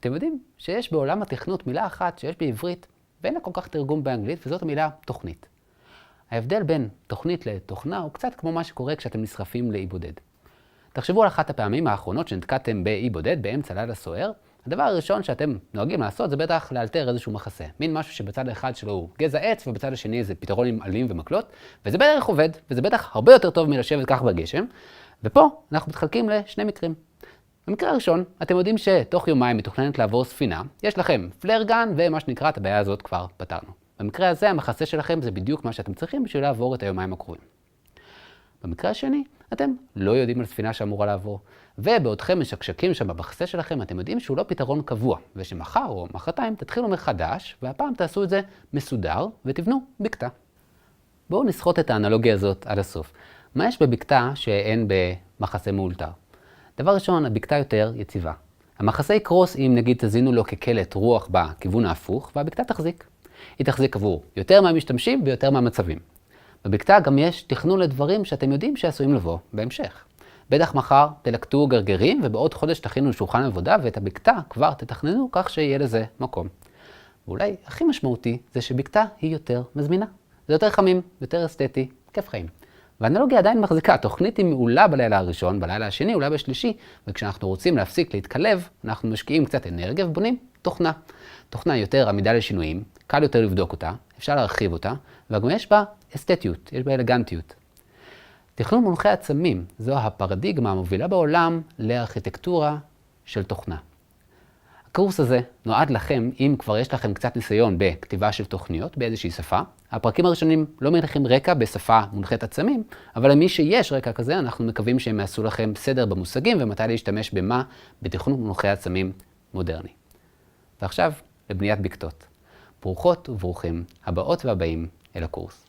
אתם יודעים שיש בעולם התכנות מילה אחת שיש בעברית ואין לה כל כך תרגום באנגלית, וזאת המילה תוכנית. ההבדל בין תוכנית לתוכנה הוא קצת כמו מה שקורה כשאתם נסחפים לאי בודד. תחשבו על אחת הפעמים האחרונות שנתקעתם באי בודד באמצע לילה סוער. הדבר הראשון שאתם נוהגים לעשות זה בטח לאלתר איזשהו מחסה. מין משהו שבצד אחד שלו הוא גזע עץ ובצד השני זה פתרון עם עלים ומקלות, וזה בדרך עובד, וזה בטח הרבה יותר טוב מלשבת כך בגשם. ופה אנחנו מתחלקים לשני מקרים. במקרה הראשון, אתם יודעים שתוך יומיים מתוכננת לעבור ספינה, יש לכם פלר גן ומה שנקרא את הבעיה הזאת כבר פתרנו. במקרה הזה המחסה שלכם זה בדיוק מה שאתם צריכים בשביל לעבור את היומיים הקרובים. במקרה השני, אתם לא יודעים על ספינה שאמורה לעבור, ובעודכם משקשקים שם במחסה שלכם, אתם יודעים שהוא לא פתרון קבוע, ושמחר או מחרתיים תתחילו מחדש, והפעם תעשו את זה מסודר ותבנו בקתה. בואו נסחוט את האנלוגיה הזאת עד הסוף. מה יש בבקתה שאין במחסה מאולתר? דבר ראשון, הבקתה יותר יציבה. המחסה יקרוס אם נגיד תזינו לו כקלט רוח בכיוון ההפוך, והבקתה תחזיק. היא תחזיק עבור יותר מהמשתמשים ויותר מהמצבים. בבקתה גם יש תכנון לדברים שאתם יודעים שעשויים לבוא בהמשך. בטח מחר תלקטו גרגרים ובעוד חודש תכינו שולחן עבודה ואת הבקתה כבר תתכננו כך שיהיה לזה מקום. ואולי הכי משמעותי זה שבקתה היא יותר מזמינה. זה יותר חמים, יותר אסתטי, כיף חיים. והאנלוגיה עדיין מחזיקה, התוכנית היא מעולה בלילה הראשון, בלילה השני, אולי בשלישי, וכשאנחנו רוצים להפסיק להתקלב, אנחנו משקיעים קצת אנרגיה ובונים תוכנה. תוכנה יותר עמידה לשינויים, קל יותר לבדוק אותה, אפשר להרחיב אותה, וגם יש בה אסתטיות, יש בה אלגנטיות. תכנון מונחי עצמים, זו הפרדיגמה המובילה בעולם לארכיטקטורה של תוכנה. הקורס הזה נועד לכם אם כבר יש לכם קצת ניסיון בכתיבה של תוכניות באיזושהי שפה. הפרקים הראשונים לא מניחים רקע בשפה מונחית עצמים, אבל למי שיש רקע כזה אנחנו מקווים שהם יעשו לכם סדר במושגים ומתי להשתמש במה בתכנון מונחי עצמים מודרני. ועכשיו לבניית בקתות. ברוכות וברוכים הבאות והבאים אל הקורס.